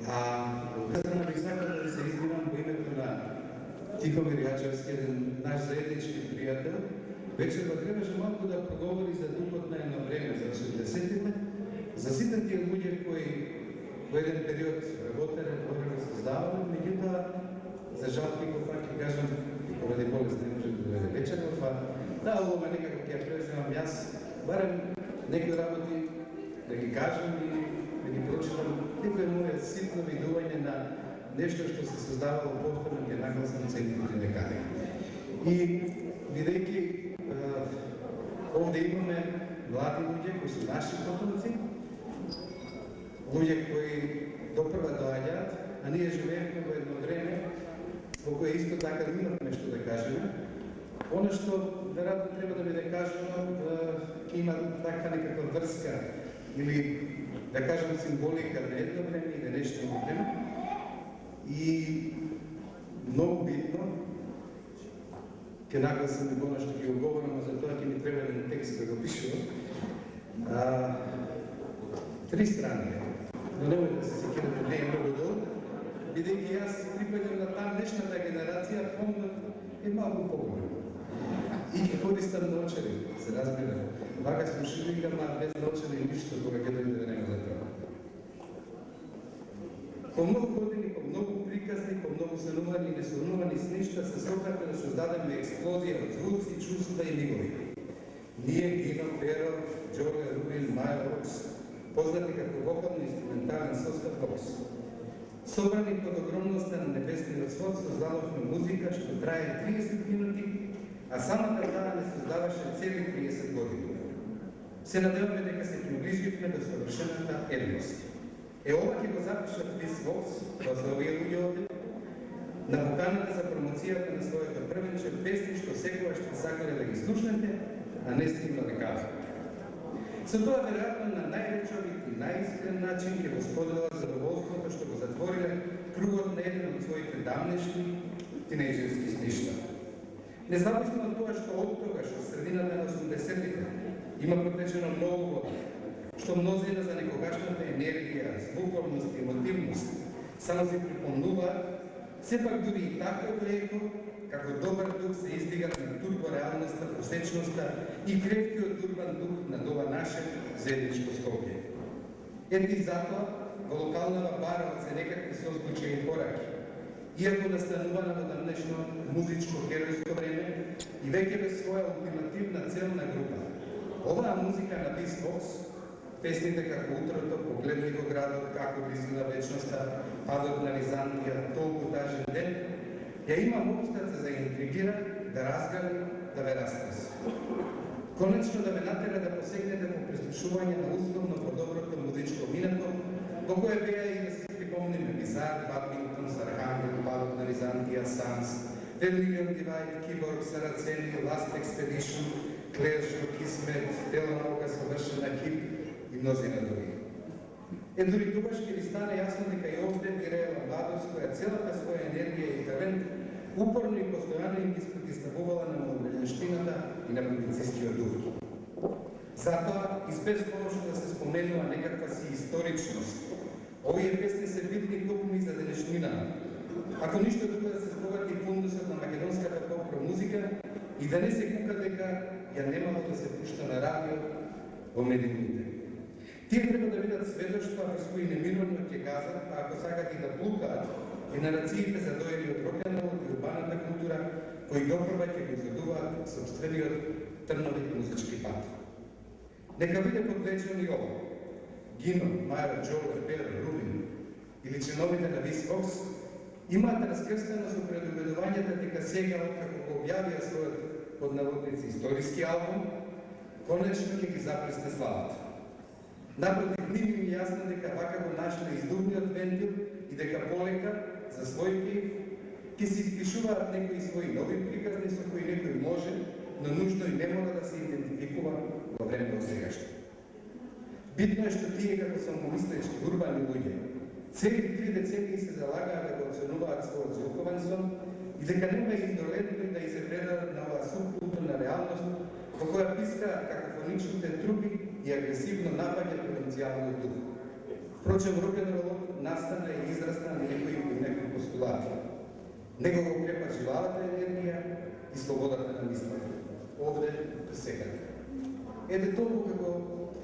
От друга страна бих сакал да се извинам по името на Тихомир Јачевски, еден наш заеднички пријател. Вечерва требаше малку да проговори за духот на едно време, за 80-тите, за сите тие луѓе кои во еден период работеле, го создавале, меѓутоа, за жал пико пак ќе кажам, поради болест не може да доведе вечерва, да, ова некако ќе ја превземам јас, барем некои работи да ги кажам и да ги прочитам, некој е моје ситно видување на нешто што се создавало повторно ќе нагласам центрите некаде. И бидејќи овде имаме млади луѓе кои се наши потомци, луѓе кои допрва доаѓаат, а ние живееме во едно време во кое исто така имаме што да кажеме. Она што веројатно треба да биде кажано, има така некаква врска или да кажам символика на едно време и на нешто време. И многу битно ќе нагласам и она што ќе го говорам, за тоа ќе ми треба еден текст да го пишувам. 3 страни, но немој да се секирате, не е многу долго, бидејќи јас припаѓам на тамнешната генерација, помнам е малку поголем. И ќе користам научари, се разбира. Вака слушалникам, а без научари ништо кога ќе дојде време за тоа. По многу години, по многу приказни, по многу санувани и несанувани сништа се сократе да создадеме експлозија од звуци, чувства и мигови. Ние, Гино, Перо, Џоле, Рубин, Маја, Рокс, познати како вокални инструментален состав Бокс. Собрани под огромноста на небесниот свод, создадовме музика што трае 30 минути, а самата таа не создаваше цели 30 години. Се надеваме дека се приближивме до совршената едност. Ова ќе го запишат Вис Вокс, за овие луѓе овде, на поканата за промоцијата на своето првенче песни што секогаш сте сакале да ги слушнете, а не сте имале како. Со тоа веројатно на најречовит и најискрен начин ќе го споделува задоволството што го затвориле кругот на еден од своите давнешни тинејџерски сништа. Независно од тоа што од тогаш, од средината на 80-тите, има протечено многу вода, што мнозина за некогашната енергија, звуковност и емотивност само се припомнуваат, сепак дури и таквото еко, како добар дух се издигат на турбореалноста, просечноста и крепкиот урбан дух на ова наше заедничко Скопје. Ето и затоа, во локалнава бара од се некакви созвучја и пораки, иако настанувана во дамнешно музичко геројско време и веќе без своја ултимативна целна група. Оваа музика на Вис Вокс, песните како Утрото, Погледни го градот, Како близина вечноста, Падот на Византија, Толку тажен ден, ја има моќта да се заинтригира, да разгали, да ве растреси. Конечно да ве натера да посегнете по прислушување на условно подоброто музичко минато, во кое беа и да се припомниме Бизар, Бадминтон, Сархангел, Падот на Византија, Санс, Вермилион Дивајд, Киборг, Сарацени, Ласт Експедишн, Клершо, Кисмет, Телонаука совршена, Хип и мнозина други. Дури тогаш ќе ви стане јасно дека и овде виреела младост која целата своја енергија и талент упорно и постојано им ги протиставувала на младенштината и на публицискиот дух. Затоа, испесколошно да се споменува некаква си историчност, овие песни се битни купни за денешнина. Ако ништо друго да се збогати фундусот на македонската поп-музика и да не се кука дека ја немало да се пушта на радио во медиумите. Тие треба да видат сведоштва во кои неминовно ќе казат, а ако сакат и да плукаат, генерациите задоени од рок-н-ролот и урбаната култура, кои допрва ќе го изгодуваат собствениот трновит музички пат. Нека биде подлечено и ова. Гино, Маја, Џоле, Перо, Рубин или членовите на Вис Вокс имаат раскрстено со предубедувањето дека сега, како го објавија својот под наводници историски албум, конечно ќе ги заплесне славата. Напротив, нив им јасно дека вака го нашле издувниот вентил и дека полека, за својки, ќе се испишуваат некои своји нови приказни со кои некој може, но нужно и не мора да се идентификува во времето сегашно. Битно е што тие како самомислечки урбани луѓе цели 3 децении се залагаат да го оценуваат својот звуковен сон и дека нема издолетни да и се предадат на оваа субкултурна реалност во која пискаат какофоничните трупи и агресивно напаѓа провинцијалниот дух. Впрочем, рок-н-ролот настана и постулати. Него го крепа живалата енергија и слободата на мислата. Овде и секаде. Ете толку како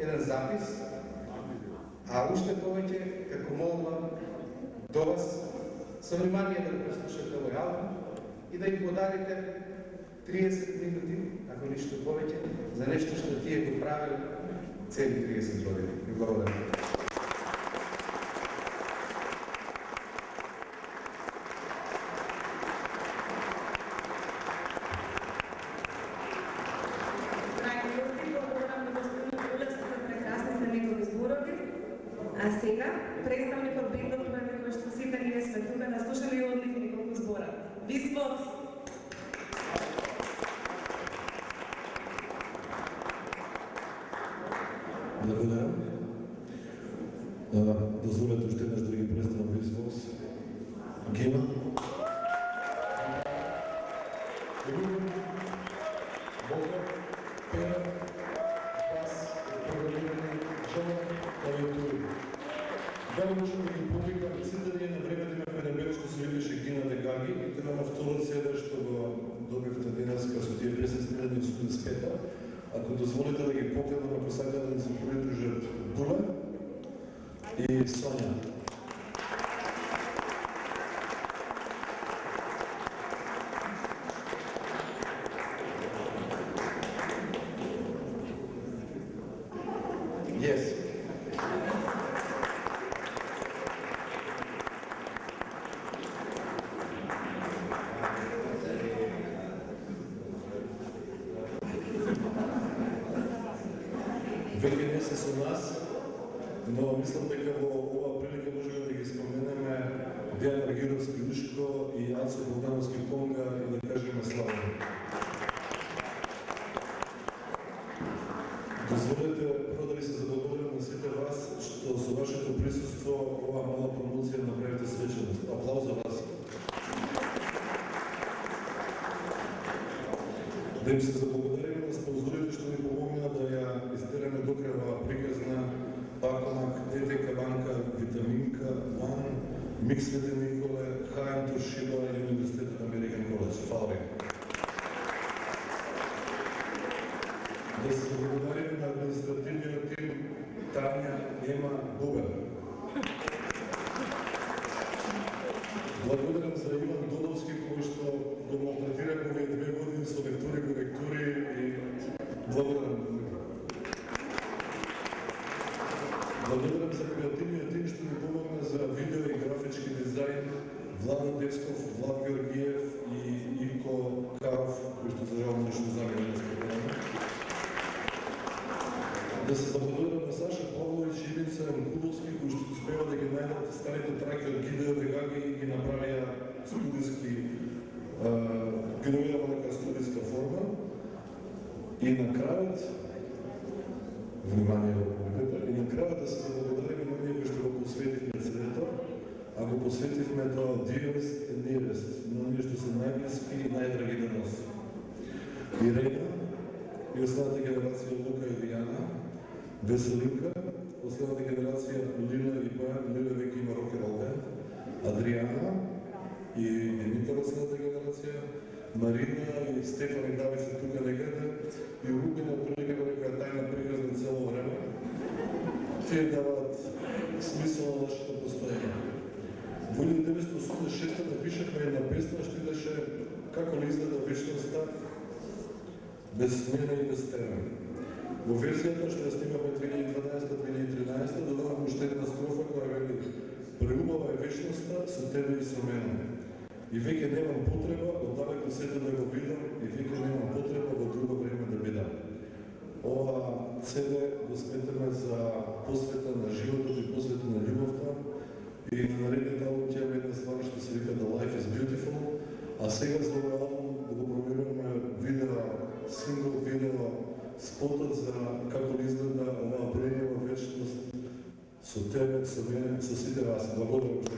еден запис, а уште повеќе како молба до вас со внимание да преслушате овој албум и да им подарите 30 минути, ако ништо повеќе, за нешто што тие го правеле цели 30 години. Ви благодарам. А сега, представникот бендот кој кој што сите ние сме тука да слушаме и одливи неколку збора. Висвокс! Благодарам. Дозволете уште еднаш да ги представам Висвокс. Гена. Бога, Пера, Бас, програмирање, Джон, клавиатури. Дали можем да ги повикам сите ние на времето имавме ребек што се викаше Гина Дегаги и тоа на второт седер што го добивте денеска со тие песни стилени со спета. Ако дозволите да ги поканам, ако сакате да се придружат Буле и Соња. Yes. Веќе не се со нас, но мислам дека во оваа прилика можеме да ги споменеме Дејан Аргировски Ушко и Ацо Богдановски Конга и да кажеме слава. Дозволете прво да ви се заблагодарам на сите вас што со вашето присуство оваа мала промоција направите свеченост. Аплауз за вас. Да им се заблагодариме на спонзорите што ни помогнаа да ја изтераме до крај оваа приказна Пакомак, Дете Каванка, Витаминка, Ван, Микс Свети Николе, ХМ Тошиба и Универзитетот Американ Коледж. Фала ви. Да се благодариме на административниот тим Тања, Ема, Бубер. Благодарам за Иван Додовски кој што го малтретира овие 2 години со лектури и благодарам. Благодарам за креативниот тим што ни помогна за видео и графички дизајн, Владо Десков, Влад Георгиев и Ивко Каров, кој што за жал нешто загребе да споменаме. Да се благодарам на Саша Павлович и Ивица Янкуловски, кои што успева да ги најдат старите траки од Гидео Дегаги и ги направија студиски, ги доведоа нека студиска форма. И на крајот, внимание во публиката, и на крајот да се заблагодариме на оние кои што го посветивме CD-то, а го посветивме тоа dearest and nearest, на оние што се најблиски и најдраги до нас. Ирена и останата генерација Лука и Дијана, Веселинка, останата генерација Лила и Бојан, Лила веќе има рок-н-рол бенд, Адријана и Димитар останата генерација, Марина и Стефан и Давид се тука некаде и Рубина прилика нека тајна приказна цело време. Тие даваат смисла на нашето постоење. Во 1986 напишавме една песна што идеше како не изгледа вечноста без смена и без тема. Во верзијата што ја снимавме 2012-2013 додаваме уште една строфа која вели: преубава е вечноста со тебе и со мене. И веќе немам потреба од далеко сете да го видам и веќе немам потреба во друго време да бидам. Ова CD го сметаме за посвета на животот и посвета на љубовта и на наредните албум ќе има една ствар што се вика The Life is Beautiful, а сега за овој албум да го промираме видео, сингл видео, спотот за како изгледа оваа преубава вечност со тебе, со мене, со сите вас. Благодарам што